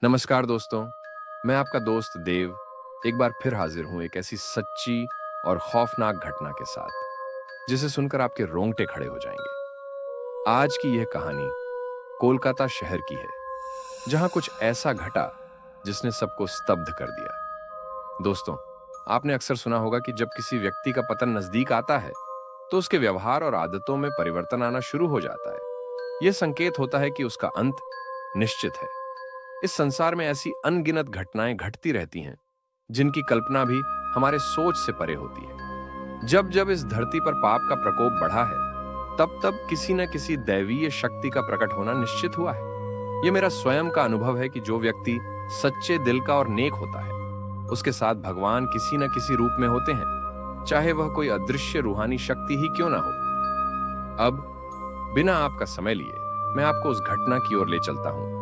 नमस्कार दोस्तों, मैं आपका दोस्त देव एक बार फिर हाजिर हूं एक ऐसी सच्ची और खौफनाक घटना के साथ जिसे सुनकर आपके रोंगटे खड़े हो जाएंगे। आज की यह कहानी कोलकाता शहर की है, जहां कुछ ऐसा घटा जिसने सबको स्तब्ध कर दिया। दोस्तों, आपने अक्सर सुना होगा कि जब किसी व्यक्ति का पतन नजदीक आता है तो उसके व्यवहार और आदतों में परिवर्तन आना शुरू हो जाता है। यह संकेत होता है कि उसका अंत निश्चित है। इस संसार में ऐसी अनगिनत घटनाएं घटती रहती हैं जिनकी कल्पना भी हमारे सोच से परे होती है। जब जब इस धरती पर पाप का प्रकोप बढ़ा है, तब तब किसी न किसी दैवीय शक्ति का प्रकट होना निश्चित हुआ है। यह मेरा स्वयं का अनुभव है कि जो व्यक्ति सच्चे दिल का और नेक होता है, उसके साथ भगवान किसी न किसी रूप में होते हैं, चाहे वह कोई अदृश्य रूहानी शक्ति ही क्यों ना हो। अब बिना आपका समय लिए मैं आपको उस घटना की ओर ले चलता हूं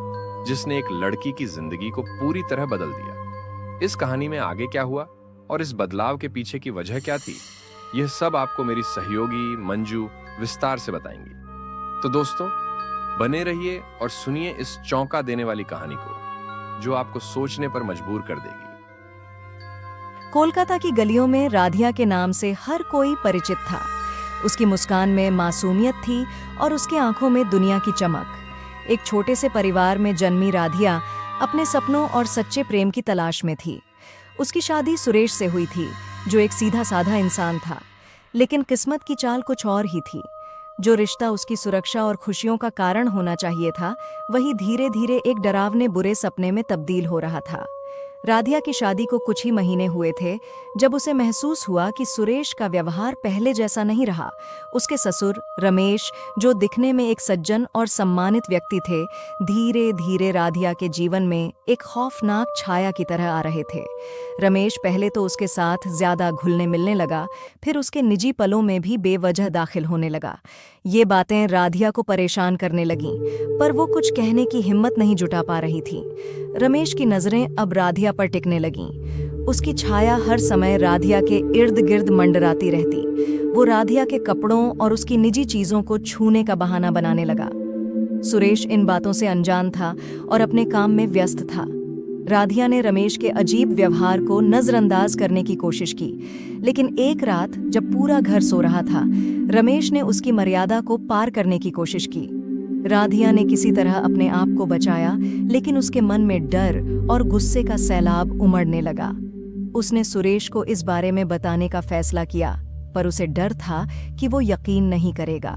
जिसने एक लड़की की जिंदगी को पूरी तरह बदल दिया। इस कहानी में आगे क्या हुआ और इस बदलाव के पीछे की वजह क्या थी, यह सब आपको मेरी सहयोगी मंजू विस्तार से बताएंगी। तो दोस्तों, बने रहिए और सुनिए इस चौंका देने वाली कहानी को, जो आपको सोचने पर मजबूर कर देगी। कोलकाता की गलियों में राधिया के नाम से हर कोई परिचित था। उसकी मुस्कान में मासूमियत थी और उसकी आंखों में दुनिया की चमक। एक छोटे से परिवार में जन्मी राधिया अपने सपनों और सच्चे प्रेम की तलाश में थी। उसकी शादी सुरेश से हुई थी, जो एक सीधा साधा इंसान था, लेकिन किस्मत की चाल कुछ और ही थी। जो रिश्ता उसकी सुरक्षा और खुशियों का कारण होना चाहिए था, वही धीरे धीरे एक डरावने बुरे सपने में तब्दील हो रहा था। राधिया की शादी को कुछ ही महीने हुए थे जब उसे महसूस हुआ कि सुरेश का व्यवहार पहले जैसा नहीं रहा। उसके ससुर रमेश, जो दिखने में एक सज्जन और सम्मानित व्यक्ति थे, धीरे धीरे राधिया के जीवन में एक खौफनाक छाया की तरह आ रहे थे। रमेश पहले तो उसके साथ ज्यादा घुलने मिलने लगा, फिर उसके निजी पलों में भी बेवजह दाखिल होने लगा। ये बातें राधिया को परेशान करने लगीं, पर वो कुछ कहने की हिम्मत नहीं जुटा पा रही थी। रमेश की नजरें अब राधिया पर टिकने लगीं। उसकी छाया हर समय राधिया के इर्द गिर्द मंडराती रहती। वो राधिया के कपड़ों और उसकी निजी चीजों को छूने का बहाना बनाने लगा। सुरेश इन बातों से अनजान था और अपने काम में व्यस्त था। राधिया ने रमेश के अजीब व्यवहार को नजरअंदाज करने की कोशिश की, लेकिन एक रात जब पूरा घर सो रहा था, रमेश ने उसकी मर्यादा को पार करने की कोशिश की। राधिया ने किसी तरह अपने आप को बचाया, लेकिन उसके मन में डर और गुस्से का सैलाब उमड़ने लगा। उसने सुरेश को इस बारे में बताने का फैसला किया, पर उसे डर था कि वो यकीन नहीं करेगा।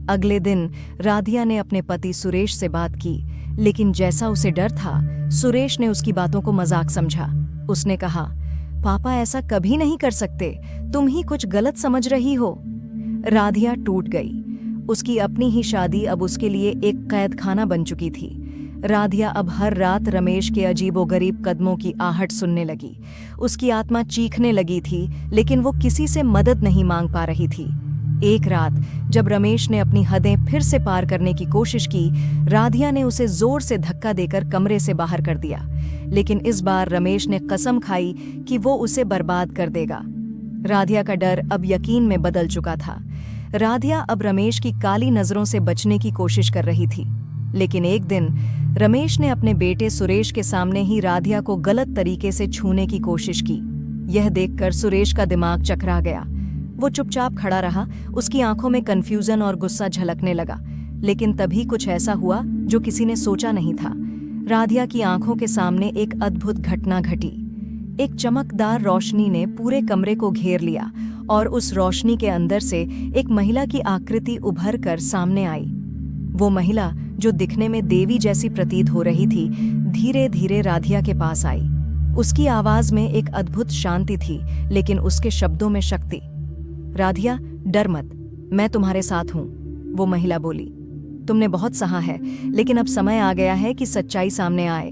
अगले दिन राधिया ने अपने पति सुरेश से बात की, लेकिन जैसा उसे डर था, सुरेश ने उसकी बातों को मजाक समझा। उसने कहा, पापा ऐसा कभी नहीं कर सकते, तुम ही कुछ गलत समझ रही हो। राधिया टूट गई। उसकी अपनी ही शादी अब उसके लिए एक कैद खाना बन चुकी थी। राधिया अब हर रात रमेश के अजीबोगरीब कदमों की आहट सुनने लगी। उसकी आत्मा चीखने लगी थी, लेकिन वो किसी से मदद नहीं मांग पा रही थी। एक रात जब रमेश ने अपनी हदें फिर से पार करने की कोशिश की, राधिया ने उसे जोर से धक्का देकर कमरे से बाहर कर दिया। लेकिन इस बार रमेश ने कसम खाई कि वो उसे बर्बाद कर देगा। राधिया का डर अब यकीन में बदल चुका था। राधिया अब रमेश की काली नजरों से बचने की कोशिश कर रही थी, लेकिन एक दिन रमेश ने अपने बेटे सुरेश के सामने ही राधिया को गलत तरीके से छूने की कोशिश की। यह देखकर सुरेश का दिमाग चकरा गया। वो चुपचाप खड़ा रहा, उसकी आंखों में कंफ्यूजन और गुस्सा झलकने लगा। लेकिन तभी कुछ ऐसा हुआ जो किसी ने सोचा नहीं था। राधिया की आंखों के सामने एक अद्भुत घटना घटी। एक चमकदार रोशनी ने पूरे कमरे को घेर लिया और उस रोशनी के अंदर से एक महिला की आकृति उभर कर सामने आई। वो महिला, जो दिखने में देवी जैसी प्रतीत हो रही थी, धीरे धीरे राधिया के पास आई। उसकी आवाज में एक अद्भुत शांति थी, लेकिन उसके शब्दों में शक्ति। राधिया, डर मत, मैं तुम्हारे साथ हूं, वो महिला बोली। तुमने बहुत सहा है, लेकिन अब समय आ गया है कि सच्चाई सामने आए।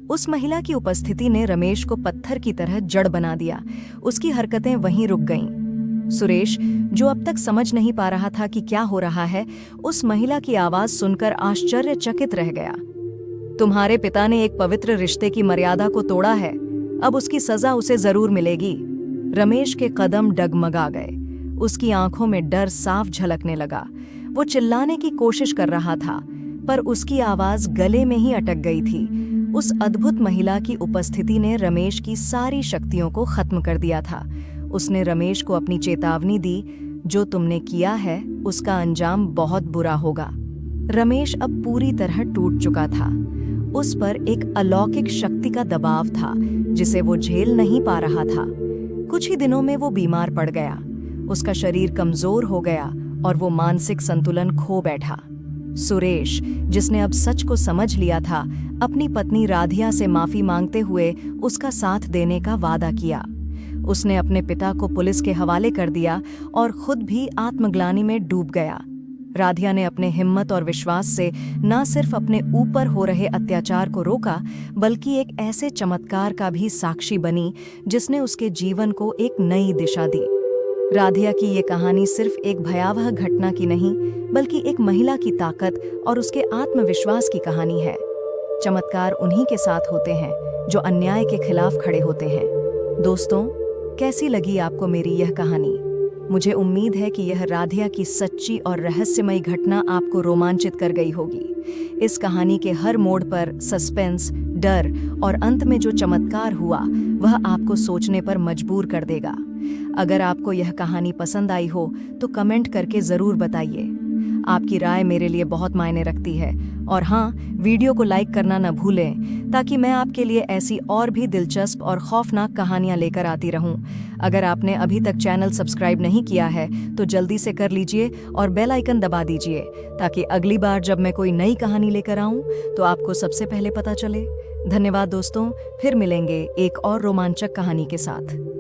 उस महिला की उपस्थिति ने रमेश को पत्थर की तरह जड़ बना दिया। उसकी हरकतें वहीं रुक गईं। सुरेश, जो अब तक समझ नहीं पा रहा था कि क्या हो रहा है, उस महिला की आवाज सुनकर आश्चर्यचकित रह गया। तुम्हारे पिता ने एक पवित्र रिश्ते की मर्यादा को तोड़ा है, अब उसकी सजा उसे जरूर मिलेगी। रमेश के कदम डगमगा गए। उसकी आंखों में डर साफ झलकने लगा। वो चिल्लाने की कोशिश कर रहा था, पर उसकी आवाज गले में ही अटक गई थी। उस अद्भुत महिला की उपस्थिति ने रमेश की सारी शक्तियों को खत्म कर दिया था। उसने रमेश को अपनी चेतावनी दी, जो तुमने किया है उसका अंजाम बहुत बुरा होगा। रमेश अब पूरी तरह टूट चुका था। उस पर एक अलौकिक शक्ति का दबाव था जिसे वो झेल नहीं पा रहा था। कुछ ही दिनों में वो बीमार पड़ गया। उसका शरीर कमजोर हो गया और वो मानसिक संतुलन खो बैठा। सुरेश, जिसने अब सच को समझ लिया था, अपनी पत्नी राधिया से माफी मांगते हुए उसका साथ देने का वादा किया। उसने अपने पिता को पुलिस के हवाले कर दिया और खुद भी आत्मग्लानि में डूब गया। राधिया ने अपने हिम्मत और विश्वास से न सिर्फ अपने ऊपर हो रहे अत्याचार को रोका, बल्कि एक ऐसे चमत्कार का भी साक्षी बनी जिसने उसके जीवन को एक नई दिशा दी। राधिया की ये कहानी सिर्फ एक भयावह घटना की नहीं, बल्कि एक महिला की ताकत और उसके आत्मविश्वास की कहानी है। चमत्कार उन्हीं के साथ होते हैं जो अन्याय के खिलाफ खड़े होते हैं। दोस्तों, कैसी लगी आपको मेरी यह कहानी? मुझे उम्मीद है कि यह राधिया की सच्ची और रहस्यमयी घटना आपको रोमांचित कर गई होगी। इस कहानी के हर मोड़ पर सस्पेंस, डर और अंत में जो चमत्कार हुआ वह आपको सोचने पर मजबूर कर देगा। अगर आपको यह कहानी पसंद आई हो तो कमेंट करके ज़रूर बताइए। आपकी राय मेरे लिए बहुत मायने रखती है। और हाँ, वीडियो को लाइक करना न भूलें ताकि मैं आपके लिए ऐसी और भी दिलचस्प और खौफनाक कहानियाँ लेकर आती रहूं। अगर आपने अभी तक चैनल सब्सक्राइब नहीं किया है तो जल्दी से कर लीजिए और बेल आइकन दबा दीजिए ताकि अगली बार जब मैं कोई नई कहानी लेकर आऊं तो आपको सबसे पहले पता चले। धन्यवाद दोस्तों, फिर मिलेंगे एक और रोमांचक कहानी के साथ।